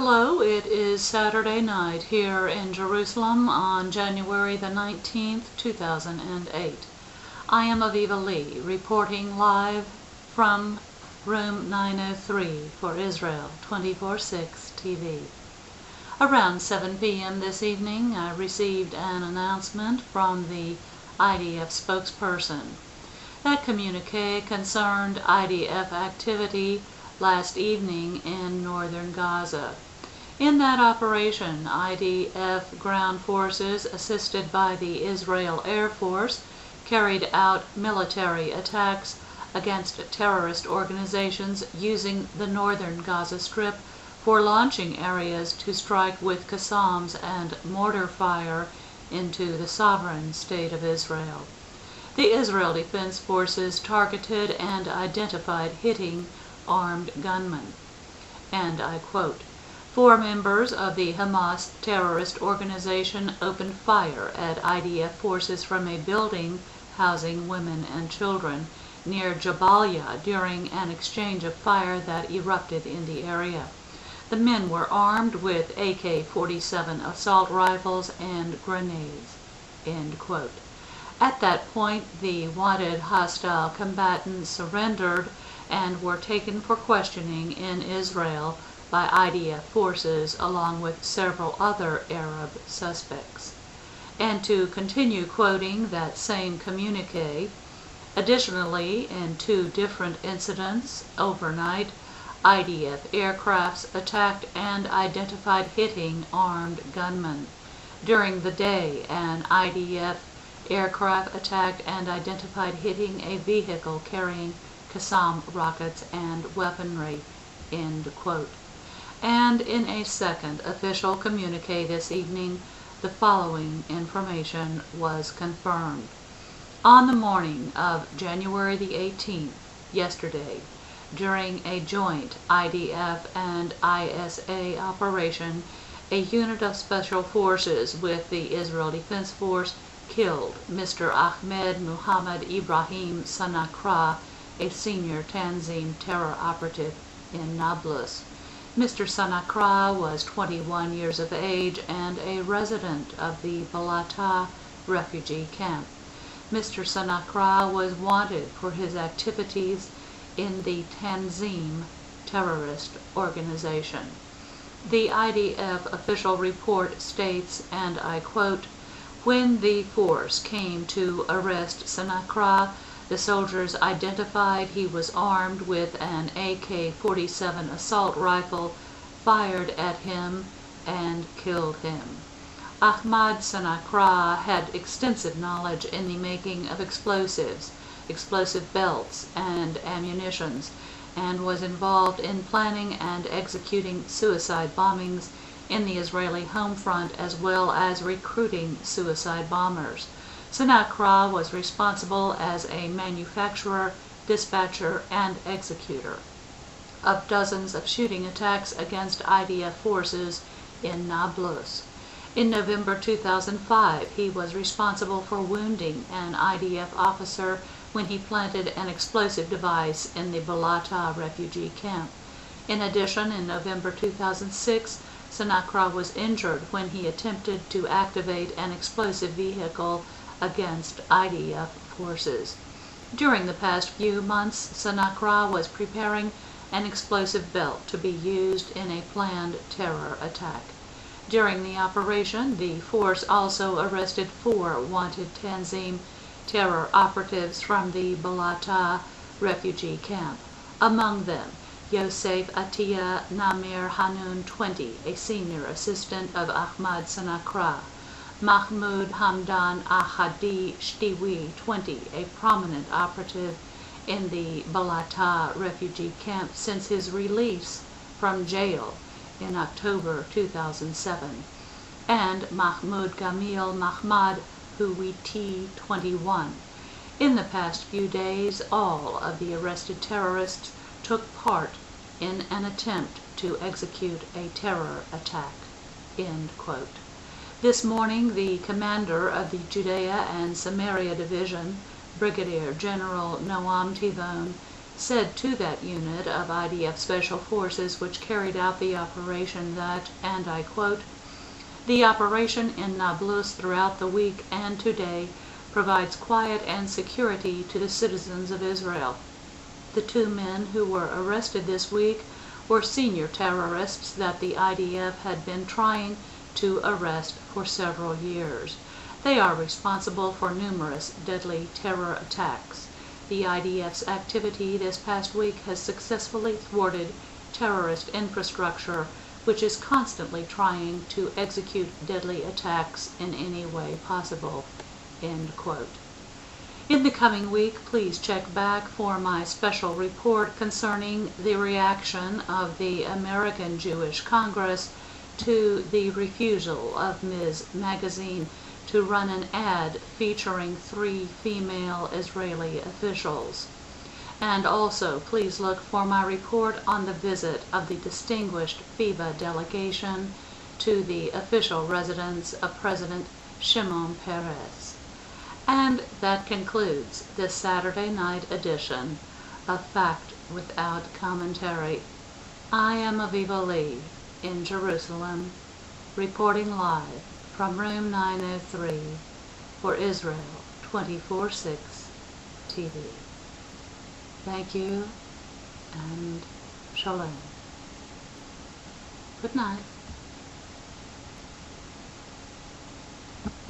Hello, it is Saturday night here in Jerusalem on January the 19th, 2008. I am Aviva Lee, reporting live from room 903 for Israel 24/6 TV. Around 7 p.m. this evening, I received an announcement from the IDF spokesperson. That communique concerned IDF activity last evening in northern Gaza. In that operation, IDF ground forces, assisted by the Israel Air Force, carried out military attacks against terrorist organizations using the northern Gaza Strip for launching areas to strike with Qassams and mortar fire into the sovereign state of Israel. The Israel Defense Forces targeted and identified hitting armed gunmen. And I quote, 4 members of the Hamas terrorist organization opened fire at IDF forces from a building housing women and children near Jabalia during an exchange of fire that erupted in the area. The men were armed with AK-47 assault rifles and grenades. End quote. At that point, the wanted hostile combatants surrendered and were taken for questioning in Israel by IDF forces along with several other Arab suspects. And to continue quoting that same communique, additionally, in 2 different incidents overnight, IDF aircrafts attacked and identified hitting armed gunmen. During the day, an IDF aircraft attacked and identified hitting a vehicle carrying Qassam rockets and weaponry. End quote. And in a second official communique this evening, the following information was confirmed. On the morning of January the 18th, yesterday, during a joint IDF and ISA operation, a unit of special forces with the Israel Defense Force killed Mr. Ahmed Muhammad Ibrahim Sanakra, a senior Tanzim terror operative in Nablus. Mr. Sanakra was 21 years of age and a resident of the Balata refugee camp. Mr. Sanakra was wanted for his activities in the Tanzim terrorist organization. The IDF official report states, and I quote, when the force came to arrest Sanakra, the soldiers identified he was armed with an AK-47 assault rifle, fired at him, and killed him. Ahmad Sanakra had extensive knowledge in the making of explosives, explosive belts, and ammunitions, and was involved in planning and executing suicide bombings in the Israeli home front as well as recruiting suicide bombers. Sanakra was responsible as a manufacturer, dispatcher, and executor of dozens of shooting attacks against IDF forces in Nablus. In November 2005, he was responsible for wounding an IDF officer when he planted an explosive device in the Balata refugee camp. In addition, in November 2006, Sanakra was injured when he attempted to activate an explosive vehicle against IDF forces. During the past few months, Sanakra was preparing an explosive belt to be used in a planned terror attack. During the operation, the force also arrested 4 wanted Tanzim terror operatives from the Balata refugee camp. Among them, Yosef Atiya Namir Hanun 20, a senior assistant of Ahmad Sanakra, Mahmoud Hamdan Ahadi Shtiwi 20, a prominent operative in the Balata refugee camp since his release from jail in October 2007, and Mahmoud Gamil Mahmad Huwiti 21. In the past few days, all of the arrested terrorists took part in an attempt to execute a terror attack. End quote. This morning, the commander of the Judea and Samaria Division, Brigadier General Noam Tivon, said to that unit of IDF Special Forces which carried out the operation that, and I quote, "The operation in Nablus throughout the week and today provides quiet and security to the citizens of Israel. The 2 men who were arrested this week were senior terrorists that the IDF had been trying to arrest for several years. They are responsible for numerous deadly terror attacks. The IDF's activity this past week has successfully thwarted terrorist infrastructure, which is constantly trying to execute deadly attacks in any way possible." End quote. In the coming week, please check back for my special report concerning the reaction of the American Jewish Congress to the refusal of Ms. Magazine to run an ad featuring 3 female Israeli officials. And also, please look for my report on the visit of the distinguished Aviva delegation to the official residence of President Shimon Peres. And that concludes this Saturday night edition of Fact Without Commentary. I am Aviva Lee in Jerusalem, reporting live from room 903 for Israel 24/6 TV. Thank you and shalom. Good night.